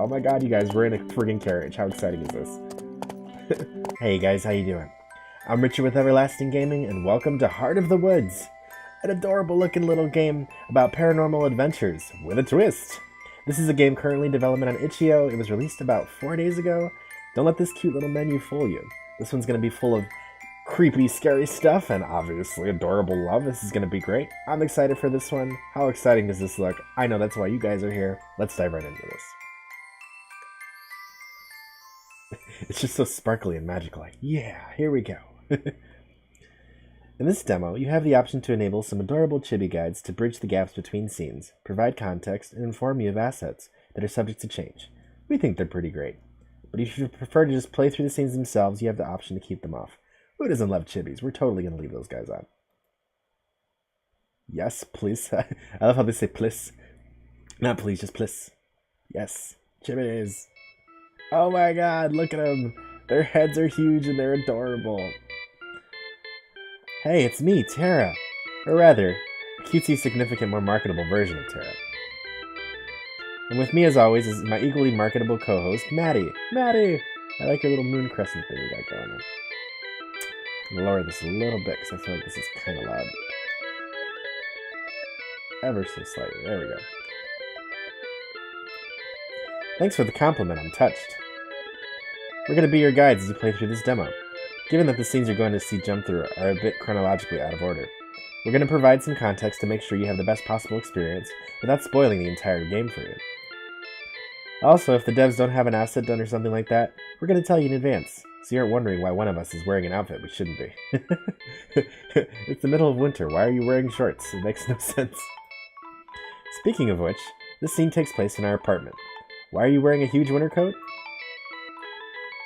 Oh my god, you guys, we're in a friggin' carriage. How exciting is this? Hey guys, how you doing? I'm Richard with Everlasting Gaming, and welcome to Heart of the Woods, an adorable looking little game about paranormal adventures with a twist. This is a game currently in development on itch.io. It was released about 4 days ago. Don't let this cute little menu fool you. This one's going to be full of creepy, scary stuff, and obviously adorable love. This is going to be great. I'm excited for this one. How exciting does this look? I know that's why you guys are here. Let's dive right into this. It's just so sparkly and magical. Like, yeah, here we go. In this demo, you have the option to enable some adorable chibi guides to bridge the gaps between scenes, provide context, and inform you of assets that are subject to change. We think they're pretty great. But if you prefer to just play through the scenes themselves, you have the option to keep them off. Who doesn't love chibis? We're totally going to leave those guys on. Yes, please. I love how they say please. Not please, just please. Yes, chibis. Oh my god, look at them. Their heads are huge and they're adorable. Hey, it's me, Tara. Or rather, a cutesy, significant, more marketable version of Tara. And with me, as always, is my equally marketable co-host, Maddie. Maddie! I like your little moon crescent thing you got going on. I'm going to lower this a little bit because I feel like this is kind of loud. Ever so slightly. There we go. Thanks for the compliment. I'm touched. We're going to be your guides as you play through this demo. Given that the scenes you're going to see jump through are a bit chronologically out of order, we're going to provide some context to make sure you have the best possible experience without spoiling the entire game for you. Also, if the devs don't have an asset done or something like that, we're going to tell you in advance, so you aren't wondering why one of us is wearing an outfit we shouldn't be. It's the middle of winter. Why are you wearing shorts? It makes no sense. Speaking of which, this scene takes place in our apartment. Why are you wearing a huge winter coat?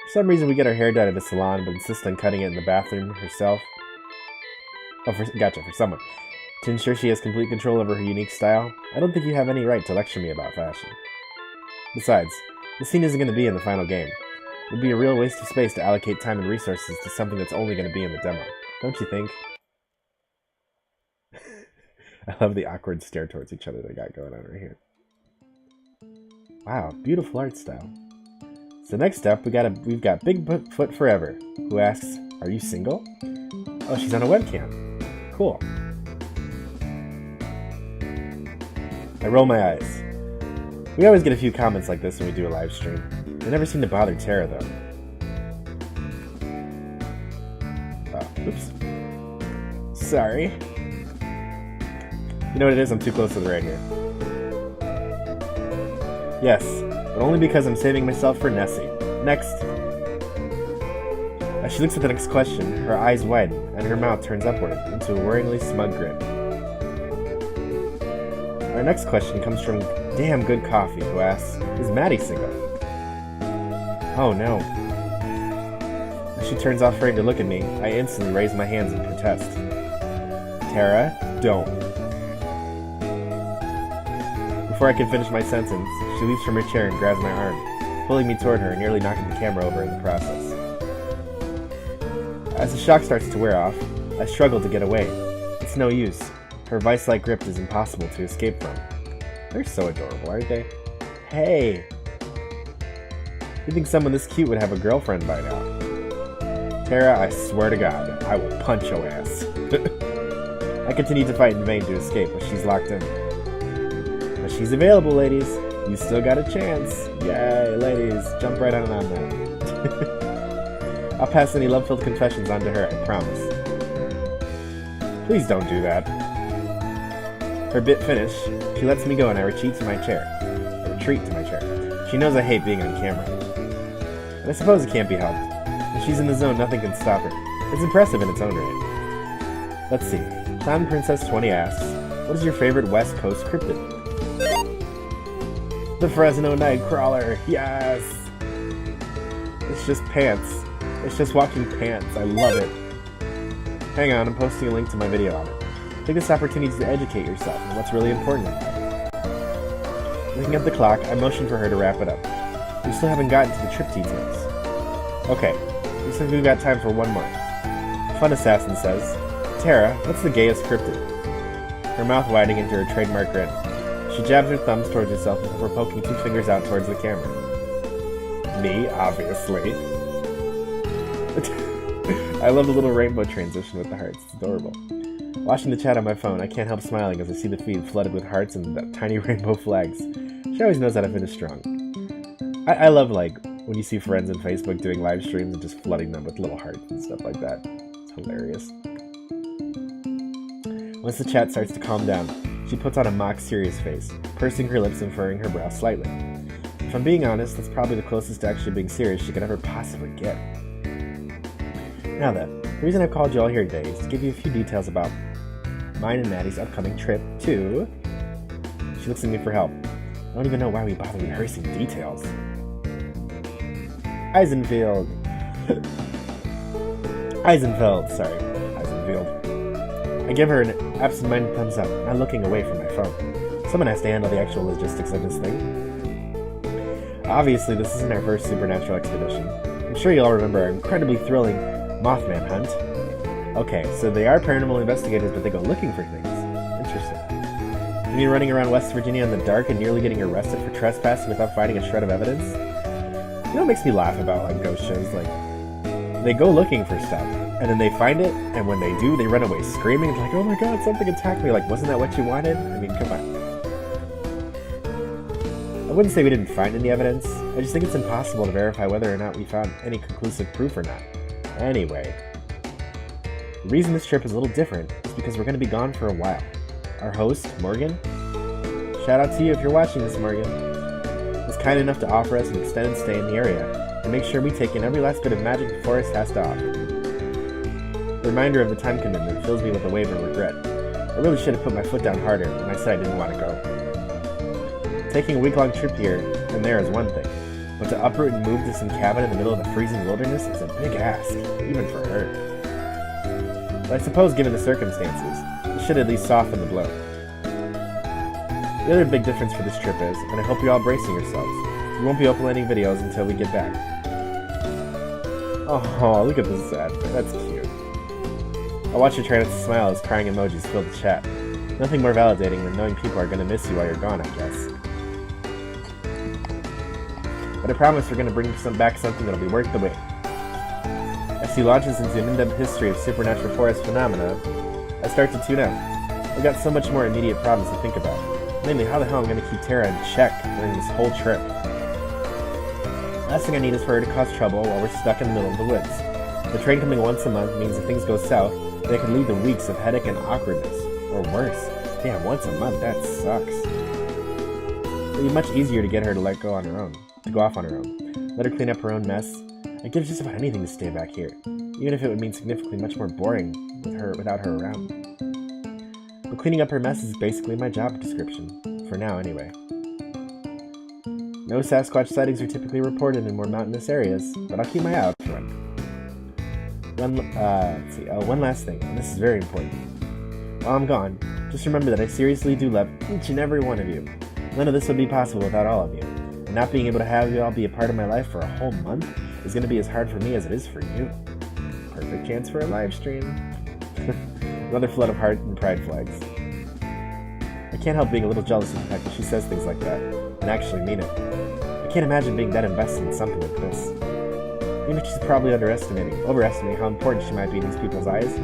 For some reason we get our hair dyed at a salon, but insist on cutting it in the bathroom herself. Oh, gotcha, for someone. To ensure she has complete control over her unique style, I don't think you have any right to lecture me about fashion. Besides, the scene isn't going to be in the final game. It would be a real waste of space to allocate time and resources to something that's only going to be in the demo. Don't you think? I love the awkward stare towards each other they got going on right here. Wow, beautiful art style. So next up, we've got Bigfoot Forever, who asks, "Are you single?" Oh, she's on a webcam. Cool. I roll my eyes. We always get a few comments like this when we do a live stream. They never seem to bother Tara, though. Oh, oops. Sorry. You know what it is? I'm too close to the right here. Yes, but only because I'm saving myself for Nessie. Next. As she looks at the next question, her eyes widen, and her mouth turns upward into a worryingly smug grin. Our next question comes from Damn Good Coffee, who asks, "Is Maddie single?" Oh no. As she turns off afraid to look at me, I instantly raise my hands in protest. Tara, don't. Before I can finish my sentence, she leaps from her chair and grabs my arm, pulling me toward her and nearly knocking the camera over in the process. As the shock starts to wear off, I struggle to get away. It's no use. Her vice-like grip is impossible to escape from. They're so adorable, aren't they? Hey! You'd think someone this cute would have a girlfriend by now. Tara, I swear to God, I will punch your ass. I continue to fight in vain to escape, but she's locked in. But she's available, ladies. You still got a chance. Yay, ladies. Jump right on that. I'll pass any love-filled confessions on to her, I promise. Please don't do that. Her bit finished, she lets me go and I retreat to my chair. She knows I hate being on camera. And I suppose it can't be helped. If she's in the zone, nothing can stop her. It's impressive in its own right. Let's see. Clown Princess 20 asks, "What is your favorite West Coast cryptid?" The Fresno Nightcrawler, yes! It's just pants. It's just walking pants. I love it. Hang on, I'm posting a link to my video on it. Take this opportunity to educate yourself on what's really important in life. Looking at the clock, I motion for her to wrap it up. We still haven't gotten to the trip details. Okay, looks like we've got time for one more. Fun Assassin says, "Tara, what's the gayest cryptid?" Her mouth widening into her trademark grin. She jabs her thumbs towards herself before poking two fingers out towards the camera. Me, obviously. I love the little rainbow transition with the hearts. It's adorable. Watching the chat on my phone, I can't help smiling as I see the feed flooded with hearts and tiny rainbow flags. She always knows how to finish strong. I love, like, when you see friends on Facebook doing live streams and just flooding them with little hearts and stuff like that. It's hilarious. Once the chat starts to calm down, she puts on a mock serious face, pursing her lips and furrowing her brow slightly. If I'm being honest, that's probably the closest to actually being serious she could ever possibly get. Now then, the reason I've called you all here today is to give you a few details about mine and Maddie's upcoming trip to... She looks at me for help. I don't even know why we bother rehearsing details. Eisenfield. Eisenfeld. I give her an absent-minded thumbs up, not looking away from my phone. Someone has to handle the actual logistics of this thing. Obviously, this isn't our first supernatural expedition. I'm sure you all remember our incredibly thrilling Mothman hunt. Okay, so they are paranormal investigators, but they go looking for things. Interesting. You mean running around West Virginia in the dark and nearly getting arrested for trespassing without finding a shred of evidence? You know what makes me laugh about, like, ghost shows? Like, they go looking for stuff, and then they find it, and when they do, they run away screaming. It's like, oh my god, something attacked me. Like, wasn't that what you wanted? I mean, come on. I wouldn't say we didn't find any evidence. I just think it's impossible to verify whether or not we found any conclusive proof or not. Anyway, the reason this trip is a little different is because we're going to be gone for a while. Our host, Morgan, shout out to you if you're watching this, Morgan, was kind enough to offer us an extended stay in the area and make sure we take in every last bit of magic the forest has to offer. The reminder of the time commitment fills me with a wave of regret. I really should have put my foot down harder when I said I didn't want to go. Taking a week-long trip here and there is one thing, but to uproot and move to some cabin in the middle of the freezing wilderness is a big ask, even for her. But I suppose given the circumstances, it should at least soften the blow. The other big difference for this trip is, and I hope you're all bracing yourselves, we won't be uploading videos until we get back. Oh, look at this sad. That's cute. I'll watch you try not to smile as crying emojis fill the chat. Nothing more validating than knowing people are going to miss you while you're gone, I guess. But I promise we're going to bring back something that'll be worth the wait. As he launches into an in-depth history of supernatural forest phenomena, I start to tune out. I've got so much more immediate problems to think about. Namely, how the hell I'm going to keep Tara in check during this whole trip. Last thing I need is for her to cause trouble while we're stuck in the middle of the woods. The train coming once a month means if things go south, they could lead to weeks of headache and awkwardness. Or worse. Damn, once a month, that sucks. It'd be much easier to get her to let go on her own. To go off on her own. Let her clean up her own mess. I'd give just about anything to stay back here. Even if it would mean significantly much more boring without her around. But cleaning up her mess is basically my job description. For now, anyway. No Sasquatch sightings are typically reported in more mountainous areas, but I'll keep my eye out for one. One last thing, and this is very important. While I'm gone, just remember that I seriously do love each and every one of you. None of this would be possible without all of you. And not being able to have you all be a part of my life for a whole month is going to be as hard for me as it is for you. Perfect chance for a live stream. Another flood of heart and pride flags. I can't help being a little jealous of the fact that she says things like that, and actually mean it. I can't imagine being that invested in something like this. Even if she's probably overestimating how important she might be in these people's eyes,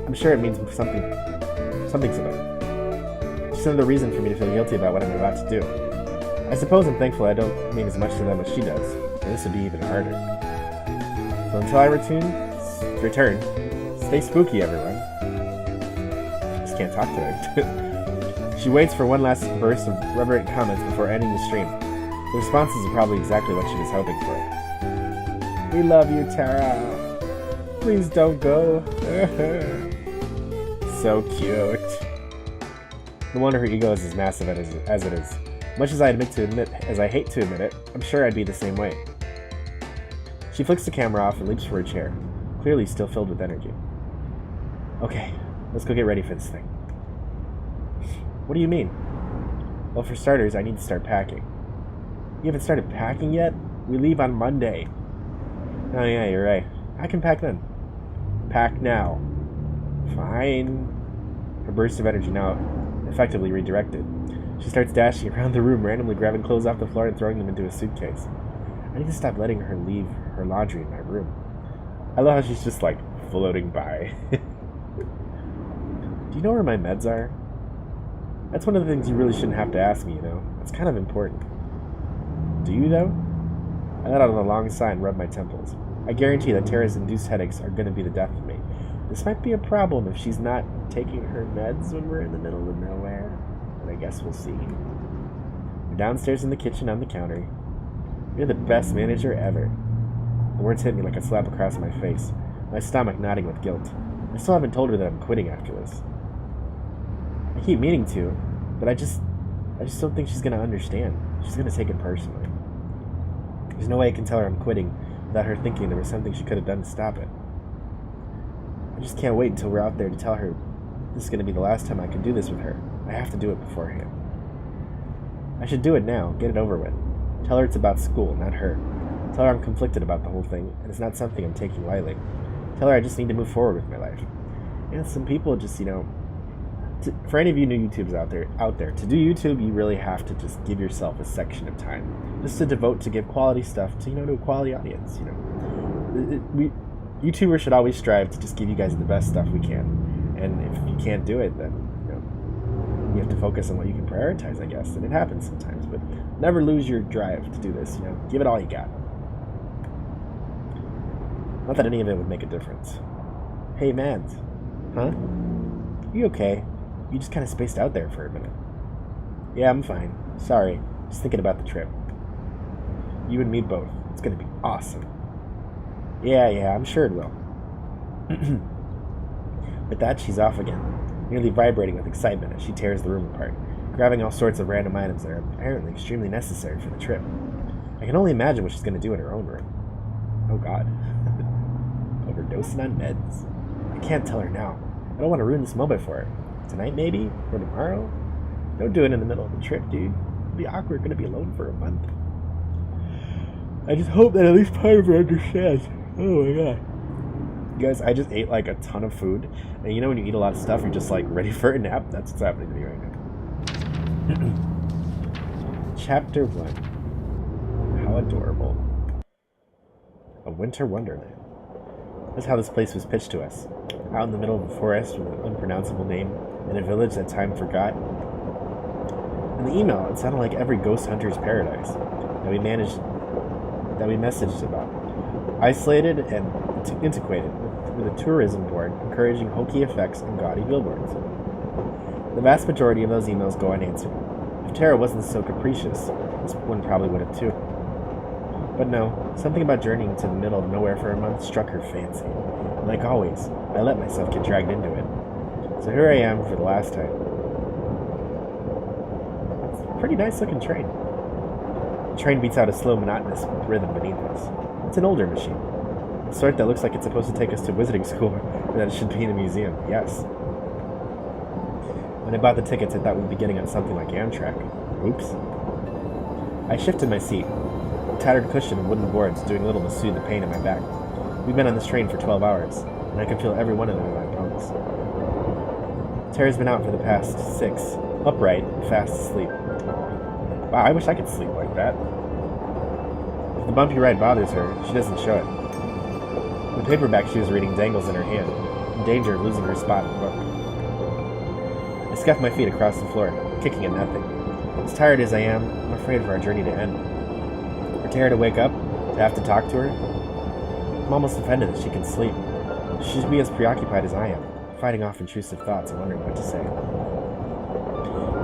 I'm sure it means something to them. Just another reason for me to feel guilty about what I'm about to do. I suppose I'm thankful I don't mean as much to them as she does, or this would be even harder. So until I return, stay spooky, everyone. Just can't talk to her. She waits for one last burst of reverent comments before ending the stream. The responses are probably exactly what she was hoping for. We love you, Tara. Please don't go. So cute. No wonder her ego is as massive as it is. Much as I hate to admit it, I'm sure I'd be the same way. She flicks the camera off and leaps for her chair, clearly still filled with energy. Okay, let's go get ready for this thing. What do you mean? Well, for starters, I need to start packing. You haven't started packing yet? We leave on Monday. Oh yeah, you're right. I can pack then. Pack now. Fine. Her burst of energy now effectively redirected. She starts dashing around the room, randomly grabbing clothes off the floor and throwing them into a suitcase. I need to stop letting her leave her laundry in my room. I love how she's just like floating by. Do you know where my meds are? That's one of the things you really shouldn't have to ask me, you know? It's kind of important. Do you, though? I let out a long sigh and rubbed my temples. I guarantee that Tara's induced headaches are going to be the death of me. This might be a problem if she's not taking her meds when we're in the middle of nowhere. But I guess we'll see. We're downstairs in the kitchen on the counter. You're the best manager ever. The words hit me like a slap across my face, my stomach knotting with guilt. I still haven't told her that I'm quitting after this. I keep meaning to, but I just don't think she's going to understand. She's going to take it personally. There's no way I can tell her I'm quitting without her thinking there was something she could have done to stop it. I just can't wait until we're out there to tell her this is going to be the last time I can do this with her. I have to do it beforehand. I should do it now, get it over with. Tell her it's about school, not her. Tell her I'm conflicted about the whole thing, and it's not something I'm taking lightly. Tell her I just need to move forward with my life. And some people just, for any of you new YouTubers out there, to do YouTube, you really have to just give yourself a section of time, just to devote to give quality stuff to, to a quality audience. YouTubers should always strive to just give you guys the best stuff we can, and if you can't do it, then you have to focus on what you can prioritize, I guess, and it happens sometimes. But never lose your drive to do this. Give it all you got. Not that any of it would make a difference. Hey, Mads. Huh? You okay? You just kind of spaced out there for a minute. Yeah, I'm fine. Sorry. Just thinking about the trip. You and me both. It's gonna be awesome. Yeah, I'm sure it will. With that, she's off again, nearly vibrating with excitement as she tears the room apart, grabbing all sorts of random items that are apparently extremely necessary for the trip. I can only imagine what she's gonna do in her own room. Oh god. Overdosing on meds. I can't tell her now. I don't want to ruin this moment for her. Tonight, maybe? Or tomorrow? Don't do it in the middle of the trip, dude. It'll be awkward going to be alone for a month. I just hope that at least part of her understands. Oh my god. You guys, I just ate like a ton of food. And when you eat a lot of stuff, you're just like ready for a nap? That's what's happening to me right now. Chapter 1. How adorable. A winter wonderland. That's how this place was pitched to us. Out in the middle of a forest with an unpronounceable name, in a village that time forgot. In the email, it sounded like every ghost hunter's paradise that we messaged about. Isolated and antiquated, with a tourism board encouraging hokey effects and gaudy billboards. The vast majority of those emails go unanswered. If Tara wasn't so capricious, this one probably would have too. But no, something about journeying to the middle of nowhere for a month struck her fancy. And like always, I let myself get dragged into it. So here I am for the last time. It's a pretty nice looking train. The train beats out a slow, monotonous rhythm beneath us. It's an older machine. The sort that looks like it's supposed to take us to wizarding school, or that it should be in a museum, yes. When I bought the tickets, I thought we'd be getting on something like Amtrak. Oops. I shifted my seat. A tattered cushion and wooden boards doing little to soothe the pain in my back. We've been on this train for 12 hours, and I can feel every one of them in my bones. Tara's been out for the past 6, upright and fast asleep. Wow, I wish I could sleep like that. If the bumpy ride bothers her, she doesn't show it. The paperback she was reading dangles in her hand, in danger of losing her spot in the book. I scuff my feet across the floor, kicking at nothing. As tired as I am, I'm afraid of our journey to end. For Tara to wake up, to have to talk to her, I'm almost offended that she can sleep. She should be as preoccupied as I am, fighting off intrusive thoughts and wondering what to say.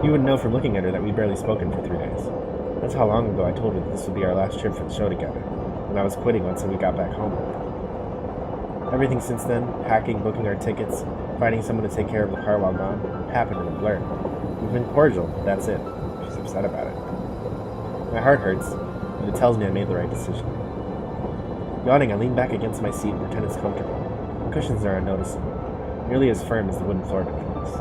You wouldn't know from looking at her that we'd barely spoken for 3 days. That's how long ago I told her that this would be our last trip for the show together, when I was quitting once we got back home. Everything since then, packing, booking our tickets, finding someone to take care of the car while gone, happened in a blur. We've been cordial, but that's it. She's upset about it. My heart hurts, but it tells me I made the right decision. Yawning, I lean back against my seat and pretend it's comfortable. The cushions are unnoticeable, nearly as firm as the wooden floor beneath us.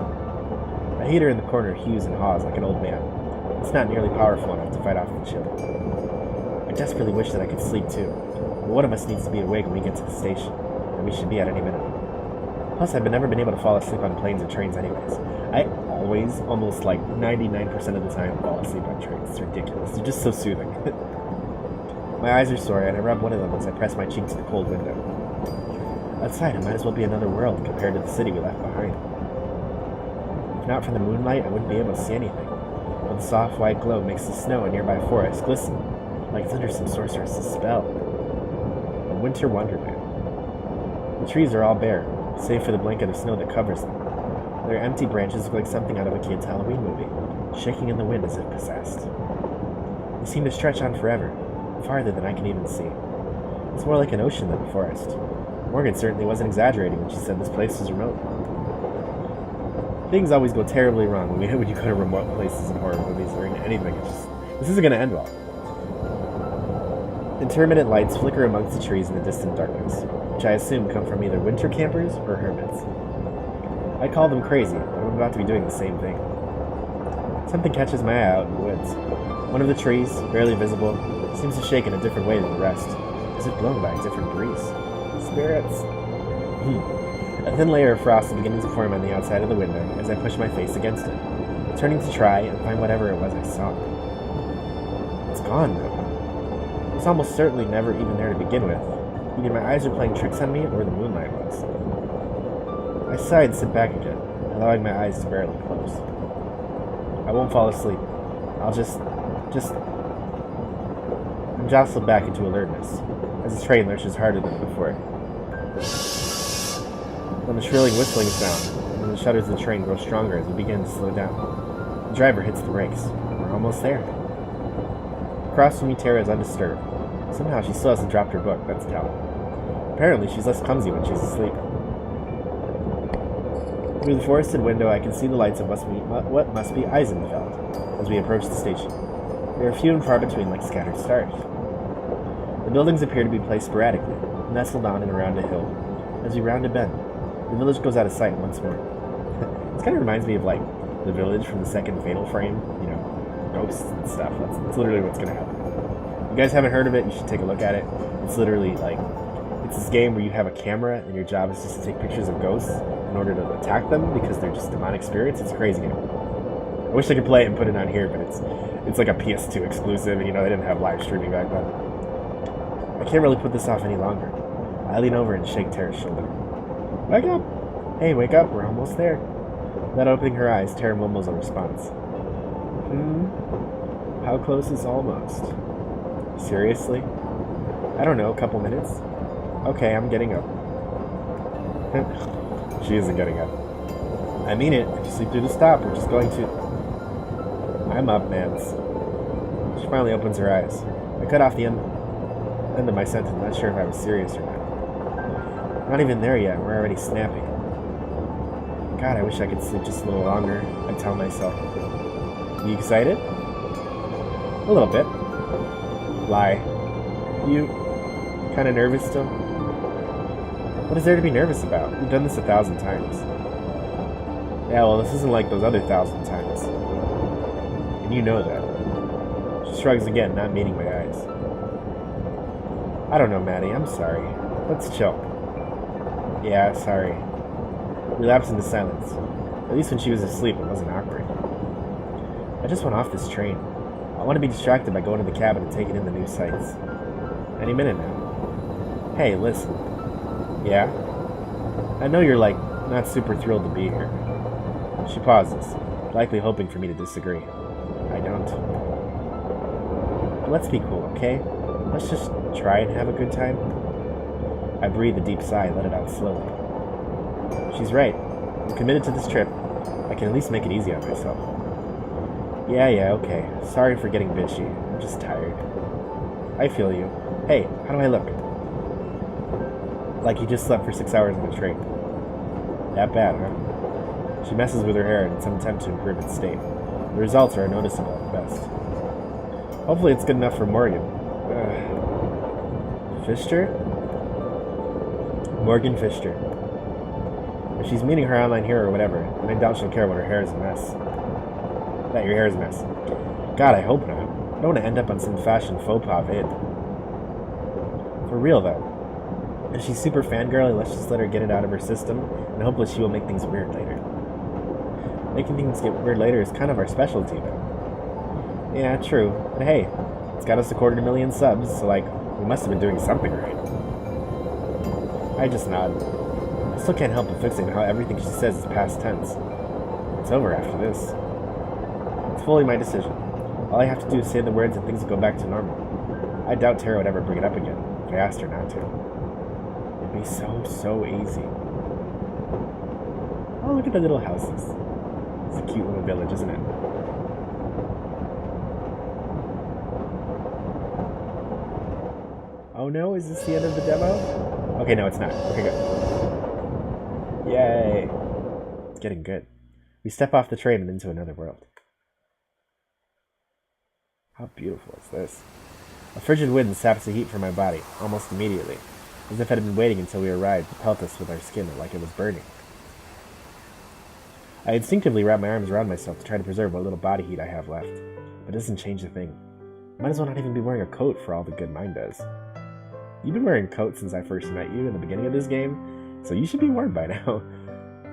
A heater in the corner hews and haws like an old man. It's not nearly powerful enough to fight off the chill. I desperately wish that I could sleep too, but one of us needs to be awake when we get to the station, and we should be at any minute. Plus, I've never been able to fall asleep on planes or trains anyways. I always, almost like 99% of the time, fall asleep on trains. It's ridiculous. They're just so soothing. My eyes are sore, and I rub one of them as I press my cheek to the cold window. Outside, it might as well be another world compared to the city we left behind. If not for the moonlight, I wouldn't be able to see anything, but the soft white glow makes the snow in nearby forests glisten, like it's under some sorceress's spell. A winter wonderland. The trees are all bare, save for the blanket of snow that covers them. Their empty branches look like something out of a kid's Halloween movie, shaking in the wind as if possessed. They seem to stretch on forever, farther than I can even see. It's more like an ocean than a forest. Morgan certainly wasn't exaggerating when she said this place was remote. Things always go terribly wrong when you go to remote places in horror movies or in anything. This isn't going to end well. Intermittent lights flicker amongst the trees in the distant darkness, which I assume come from either winter campers or hermits. I call them crazy, but I'm about to be doing the same thing. Something catches my eye out in the woods. One of the trees, barely visible, seems to shake in a different way than the rest, as if blown by a different breeze. Spirits. A thin layer of frost is beginning to form on the outside of the window as I push my face against it, turning to try and find whatever it was I saw. It's gone, though. It was almost certainly never even there to begin with. Either my eyes are playing tricks on me, or the moonlight was. I sigh and sit back again, allowing my eyes to barely close. I won't fall asleep. I'll I'm jostled back into alertness, as the train lurches harder than before. When the shrilling whistling sound, and the shudders of the train grow stronger as we begin to slow down. The driver hits the brakes. We're almost there. Across from me, Tara is undisturbed. Somehow she still hasn't dropped her book, that's telling. Apparently she's less clumsy when she's asleep. Through the forested window, I can see the lights of what must be Eisenfeld as we approach the station. They are few and far between like scattered stars. The buildings appear to be placed sporadically, nestled on and around a hill. As we round a bend, the village goes out of sight once more. This kind of reminds me of, like, the village from the second Fatal Frame, ghosts and stuff. That's literally what's going to happen. If you guys haven't heard of it, you should take a look at it. It's literally, it's this game where you have a camera and your job is just to take pictures of ghosts in order to attack them because they're just demonic spirits. It's a crazy game. I wish I could play it and put it on here, but it's like a PS2 exclusive, and, they didn't have live streaming back then. I can't really put this off any longer. I lean over and shake Tara's shoulder. Wake up! Hey, wake up, we're almost there. Without opening her eyes, Tara mumbles a response. How close is almost? Seriously? I don't know, a couple minutes? Okay, I'm getting up. She isn't getting up. I mean it, if you sleep through the stop, we're just going to... I'm up, Nance. She finally opens her eyes. I cut off the end of my sentence, not sure if I was serious or not. Not even there yet, we're already snapping. God, I wish I could sleep just a little longer, I tell myself. You excited? A little bit. Lie. You kind of nervous still? What is there to be nervous about? We've done this 1,000 times. Yeah, well, this isn't like those other 1,000 times. And you know that. She shrugs again, not meeting my eyes. I don't know, Maddie, I'm sorry. Let's chill. Yeah, sorry. Relapse into silence. At least when she was asleep, it wasn't awkward. I just went off this train. I want to be distracted by going to the cabin and taking in the new sights. Any minute now. Hey, listen. Yeah? I know you're, not super thrilled to be here. She pauses, likely hoping for me to disagree. I don't. But let's be cool, okay? Let's just try and have a good time. I breathe a deep sigh and let it out slowly. She's right. I'm committed to this trip. I can at least make it easy on myself. Yeah, okay. Sorry for getting bitchy. I'm just tired. I feel you. Hey, how do I look? Like you just slept for 6 hours on a train. That bad, huh? She messes with her hair in some attempt to improve its state. The results are noticeable at best. Hopefully it's good enough for Morgan. Fisher? Morgan Fisher. If she's meeting her online hero or whatever, then I doubt she'll care when her hair is a mess. That your hair is a mess. God, I hope not. I don't want to end up on some fashion faux pas vid. For real, though. If she's super fangirly, let's just let her get it out of her system, and hopefully she will make things weird later. Making things get weird later is kind of our specialty, though. Yeah, true. But hey, It's got us a 250,000 subs, so like, we must have been doing something right. I just nod. I still can't help but fixate on how everything she says is past tense. It's over after this. It's fully my decision. All I have to do is say the words and things will go back to normal. I doubt Tara would ever bring it up again if I asked her not to. It'd be so easy. Oh, look at the little houses. It's a cute little village, isn't it? Oh no, is this the end of the demo? Okay, no, it's not. Okay, good. Yay! It's getting good. We step off the train and into another world. How beautiful is this? A frigid wind saps the heat from my body, almost immediately, as if it had been waiting until we arrived to pelt us with our skin like it was burning. I instinctively wrap my arms around myself to try to preserve what little body heat I have left, but it doesn't change a thing. Might as well not even be wearing a coat for all the good mine does. You've been wearing a coat since I first met you in the beginning of this game, so you should be warm by now.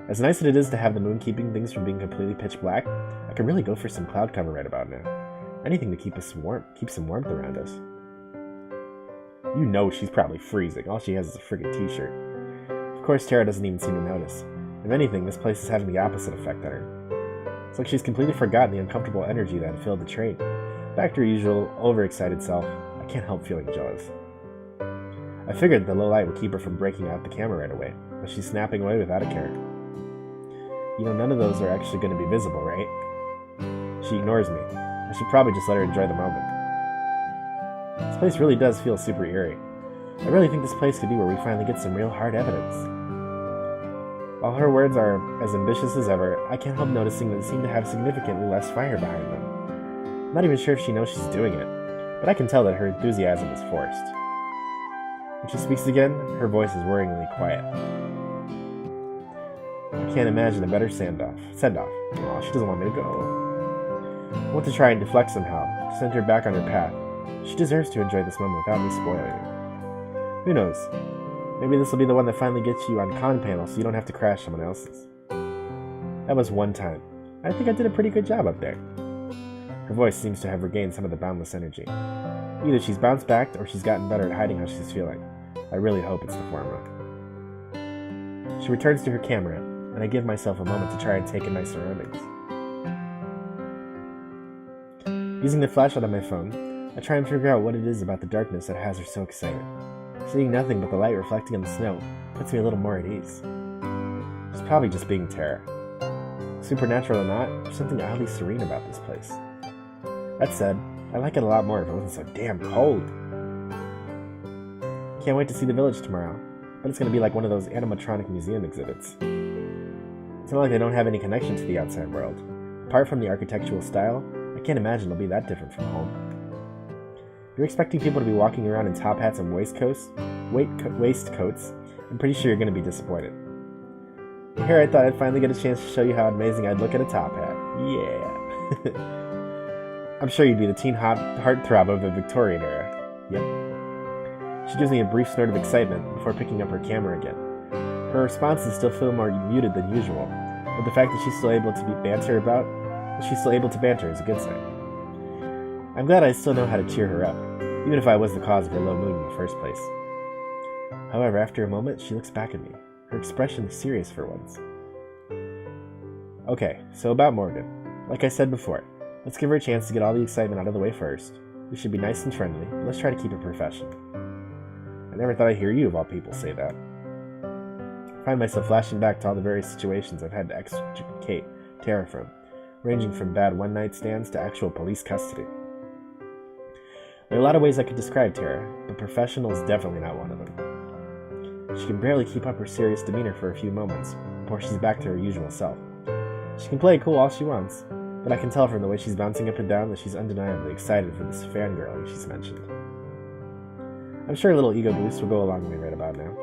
As nice as it is to have the moon keeping things from being completely pitch black, I could really go for some cloud cover right about now. Anything to keep us warm, keep some warmth around us. You know she's probably freezing. All she has is a friggin' t-shirt. Of course, Tara doesn't even seem to notice. If anything, this place is having the opposite effect on her. It's like she's completely forgotten the uncomfortable energy that had filled the train. Back to her usual, overexcited self, I can't help feeling jealous. I figured that the low light would keep her from breaking out the camera right away, but she's snapping away without a care. You know, none of those are actually going to be visible, right? She ignores me. I should probably just let her enjoy the moment. This place really does feel super eerie. I really think this place could be where we finally get some real hard evidence. While her words are as ambitious as ever, I can't help noticing that they seem to have significantly less fire behind them. I'm not even sure if she knows she's doing it, but I can tell that her enthusiasm is forced. When she speaks again, her voice is worryingly quiet. I can't imagine a better send-off. Aw, she doesn't want me to go. I want to try and deflect somehow, to send her back on her path. She deserves to enjoy this moment without me spoiling it. Who knows? Maybe this will be the one that finally gets you on con panel so you don't have to crash someone else's. That was one time. I think I did a pretty good job up there. Her voice seems to have regained some of the boundless energy. Either she's bounced back or she's gotten better at hiding how she's feeling. I really hope it's the former. She returns to her camera, and I give myself a moment to try and take in my surroundings. Using the flashlight on my phone, I try and figure out what it is about the darkness that has her so excited. Seeing nothing but the light reflecting on the snow puts me a little more at ease. She's probably just being Tara. Supernatural or not, there's something oddly serene about this place. That said, I like it a lot more if it wasn't so damn cold. Can't wait to see the village tomorrow, but it's going to be like one of those animatronic museum exhibits. It's not like they don't have any connection to the outside world. Apart from the architectural style, I can't imagine it'll be that different from home. If you're expecting people to be walking around in top hats and waistcoats, I'm pretty sure you're going to be disappointed. Here I thought I'd finally get a chance to show you how amazing I'd look at a top hat. Yeah. I'm sure you'd be the teen heartthrob of the Victorian era. Yep. She gives me a brief snort of excitement before picking up her camera again. Her responses still feel more muted than usual, but the fact that she's still able to banter is a good sign. I'm glad I still know how to cheer her up, even if I was the cause of her low mood in the first place. However, after a moment, she looks back at me. Her expression is serious for once. Okay, so about Morgan. Like I said before, let's give her a chance to get all the excitement out of the way first. We should be nice and friendly, but let's try to keep it professional. I never thought I'd hear you, of all people, say that. I find myself flashing back to all the various situations I've had to extricate Tara from, ranging from bad one-night stands to actual police custody. There are a lot of ways I could describe Tara, but professional is definitely not one of them. She can barely keep up her serious demeanor for a few moments, before she's back to her usual self. She can play it cool all she wants, but I can tell from the way she's bouncing up and down that she's undeniably excited for this fangirling she's mentioned. I'm sure a little ego boost will go a long way right about now.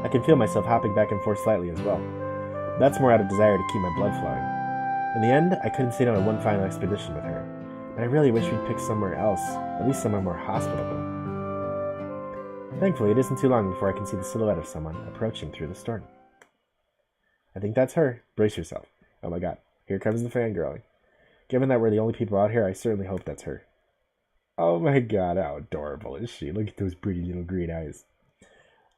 I can feel myself hopping back and forth slightly as well. That's more out of desire to keep my blood flowing. In the end, I couldn't stay on a one final expedition with her, and I really wish we'd pick somewhere else, at least somewhere more hospitable. Thankfully, it isn't too long before I can see the silhouette of someone approaching through the storm. I think that's her. Brace yourself. Oh my god, here comes the fangirling. Given that we're the only people out here, I certainly hope that's her. Oh my god, how adorable is she? Look at those pretty little green eyes.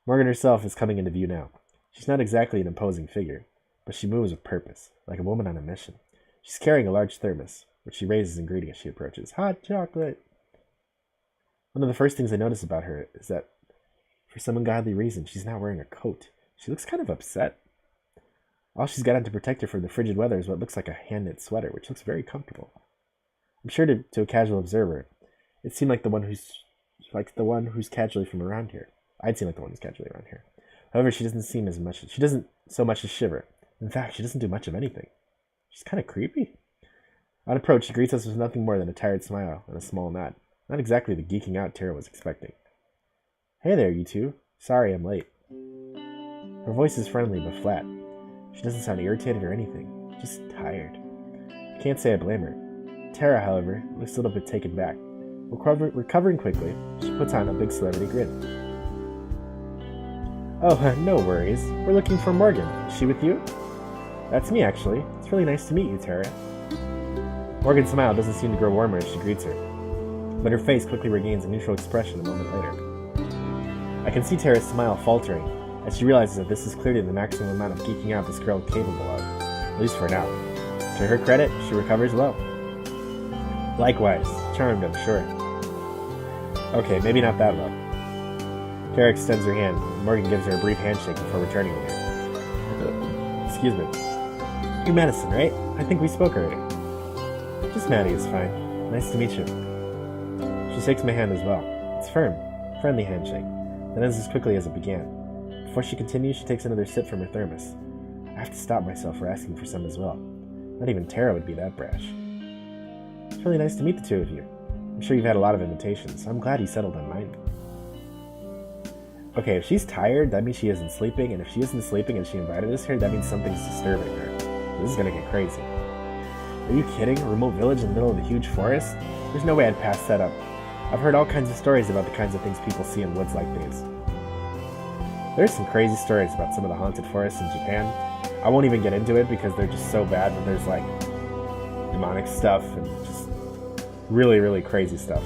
Morgan herself is coming into view now. She's not exactly an imposing figure, but she moves with purpose, like a woman on a mission. She's carrying a large thermos, which she raises in greeting as she approaches. Hot chocolate! One of the first things I notice about her is that, for some ungodly reason, she's not wearing a coat. She looks kind of upset. All she's got on to protect her from the frigid weather is what looks like a hand-knit sweater, which looks very comfortable. I'm sure to a casual observer, it seemed like the one who's casually from around here. I'd seem like the one who's casually around here. However, she doesn't so much as shiver. In fact, she doesn't do much of anything. She's kind of creepy. On approach, she greets us with nothing more than a tired smile and a small nod. Not exactly the geeking out Tara was expecting. Hey there, you two. Sorry I'm late. Her voice is friendly but flat. She doesn't sound irritated or anything, just tired. I can't say I blame her. Tara, however, looks a little bit taken back. Recovering quickly, she puts on a big celebrity grin. Oh, no worries. We're looking for Morgan. Is she with you? That's me, actually. It's really nice to meet you, Tara. Morgan's smile doesn't seem to grow warmer as she greets her, but her face quickly regains a neutral expression a moment later. I can see Tara's smile faltering as she realizes that this is clearly the maximum amount of geeking out this girl is capable of, at least for now. To her credit, she recovers well. Likewise, charmed, I'm sure. Okay, maybe not that low. Tara extends her hand, and Morgan gives her a brief handshake before returning with her. Excuse me. You're Madison, right? I think we spoke earlier. Just Maddie is fine. Nice to meet you. She shakes my hand as well. It's firm, friendly handshake, that ends as quickly as it began. Before she continues, she takes another sip from her thermos. I have to stop myself for asking for some as well. Not even Tara would be that brash. It's really nice to meet the two of you. I'm sure you've had a lot of invitations, so I'm glad you settled on mine. Okay, if she's tired, that means she isn't sleeping, and if she isn't sleeping and she invited us here, that means something's disturbing her. This is gonna get crazy. Are you kidding? A remote village in the middle of a huge forest? There's no way I'd pass that up. I've heard all kinds of stories about the kinds of things people see in woods like these. There's some crazy stories about some of the haunted forests in Japan. I won't even get into it because they're just so bad, but there's like demonic stuff and just really, really crazy stuff.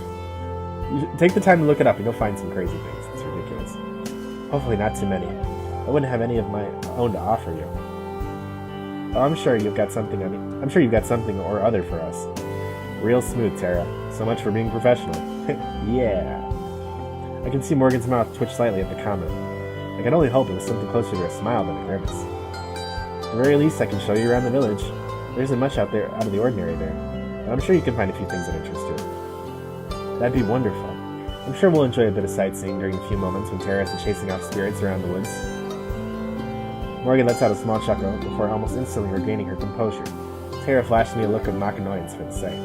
You take the time to look it up and you'll find some crazy things. It's ridiculous. Hopefully not too many. I wouldn't have any of my own to offer you. Oh, I'm sure you've got something or other for us. Real smooth, Tara. So much for being professional. Yeah. I can see Morgan's mouth twitch slightly at the comment. I can only hope it was something closer to a smile than a grimace. At the very least, I can show you around the village. There isn't much out of the ordinary there, but I'm sure you can find a few things that interest you. That'd be wonderful. I'm sure we'll enjoy a bit of sightseeing during the few moments when Tara isn't chasing off spirits around the woods. Morgan lets out a small chuckle before almost instantly regaining her composure. Tara flashed me a look of mock annoyance for the sight.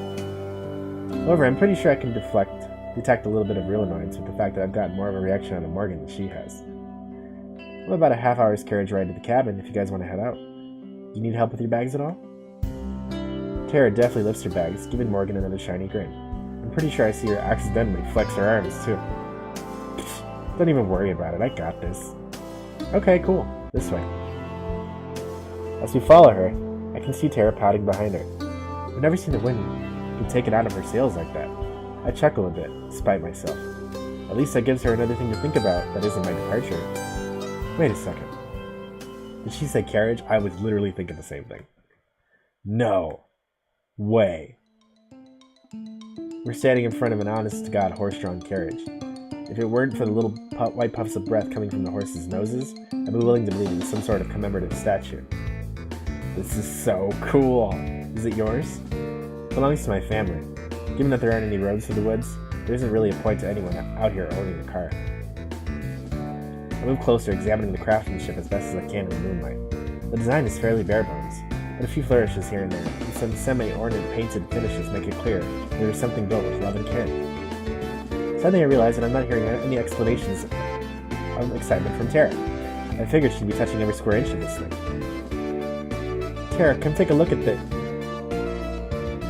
However, I'm pretty sure I can detect a little bit of real annoyance with the fact that I've gotten more of a reaction out of Morgan than she has. I'm about a half-hour's carriage ride to the cabin if you guys want to head out. Do you need help with your bags at all? Tara deftly lifts her bags, giving Morgan another shiny grin. I'm pretty sure I see her accidentally flex her arms, too. Don't even worry about it, I got this. Okay, cool. This way. As we follow her, I can see Tara pouting behind her. I've never seen the wind be taken out of her sails like that. I chuckle a bit, despite myself. At least that gives her another thing to think about that isn't my departure. Wait a second. Did she say carriage? I was literally thinking the same thing. No way. We're standing in front of an honest-to-God horse-drawn carriage. If it weren't for the little white puffs of breath coming from the horses' noses, I'd be willing to believe it was some sort of commemorative statue. This is so cool. Is it yours? It belongs to my family. Given that there aren't any roads through the woods, there isn't really a point to anyone out here owning a car. I move closer, examining the craftsmanship as best as I can in the moonlight. The design is fairly bare bones, but a few flourishes here and there, and some semi-ornate painted finishes make it clear there is something built with love and care. Suddenly I realize that I'm not hearing any explanations of excitement from Tara. I figured she'd be touching every square inch of this thing. Tara, come take a look at this.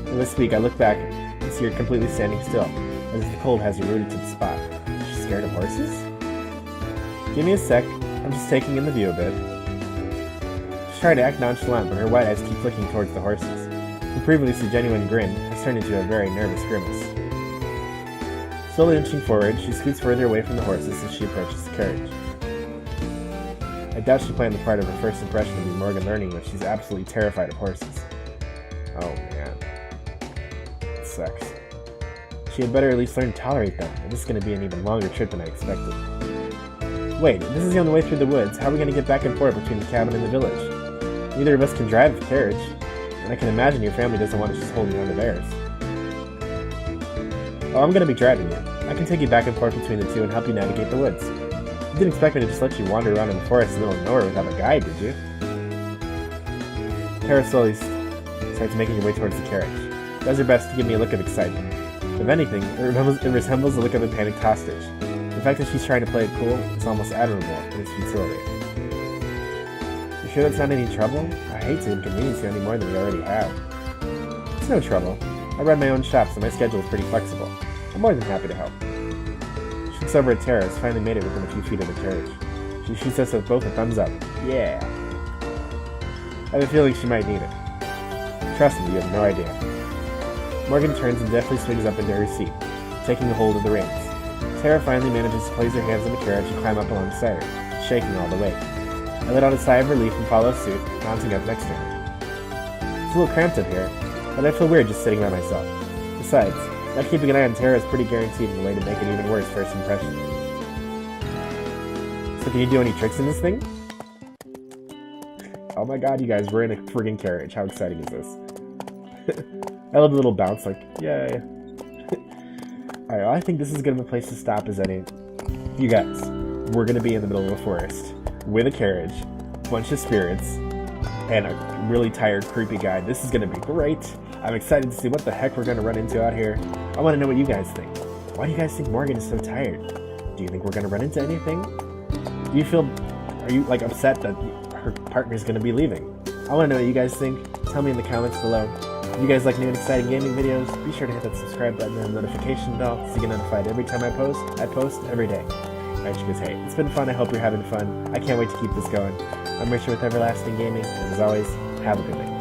As I speak, I look back and see her completely standing still, as if the cold has her rooted to the spot. Is she scared of horses? Give me a sec, I'm just taking in the view a bit. She's trying to act nonchalant, but her white eyes keep flicking towards the horses. The previously genuine grin has turned into a very nervous grimace. Slowly inching forward, she scoots further away from the horses as she approaches the carriage. I doubt she planned the part of her first impression to be Morgan learning that she's absolutely terrified of horses. Oh man. It sucks. She had better at least learn to tolerate them, and this is going to be an even longer trip than I expected. Wait, this is the only way through the woods. How are we going to get back and forth between the cabin and the village? Neither of us can drive the carriage, and I can imagine your family doesn't want us just holding on to theirs. Oh, I'm going to be driving you. I can take you back and forth between the two and help you navigate the woods. You didn't expect me to just let you wander around in the forest in the middle of nowhere without a guide, did you? Tara slowly starts making her way towards the carriage. Does her best to give me a look of excitement. If anything, it resembles the look of a panicked hostage. The fact that she's trying to play it cool is almost admirable in its futility. You sure that's not any trouble? I hate to inconvenience you any more than we already have. It's no trouble. I run my own shop, so my schedule is pretty flexible. I'm more than happy to help. She looks over at Tara, has finally made it within a few feet of the carriage. She shoots us with both a thumbs up. Yeah. I have a feeling she might need it. Trust me, you have no idea. Morgan turns and deftly swings up into her seat, taking a hold of the reins. Tara finally manages to place her hands on the carriage and climb up alongside her, shaking all the weight. I let out a sigh of relief and follow suit, mounting up next to her. It's a little cramped up here, but I feel weird just sitting by myself. Besides, not keeping an eye on Tara is pretty guaranteed in a way to make it even worse first impression. So can you do any tricks in this thing? Oh my god, you guys, we're in a friggin' carriage. How exciting is this? I love the little bounce, like, yay. Alright, well, I think this is gonna be a place to stop as any. You guys, we're gonna be in the middle of a forest with a carriage, bunch of spirits, and a really tired, creepy guy. This is gonna be great. I'm excited to see what the heck we're gonna run into out here. I wanna know what you guys think. Why do you guys think Morgan is so tired? Do you think we're gonna run into anything? Are you, like, upset that her partner's gonna be leaving? I wanna know what you guys think. Tell me in the comments below. If you guys like new and exciting gaming videos, be sure to hit that subscribe button and notification bell so you get notified every time I post. I post every day. Alright, you guys, hey, it's been fun. I hope you're having fun. I can't wait to keep this going. I'm Richard with Everlasting Gaming, and as always, have a good night.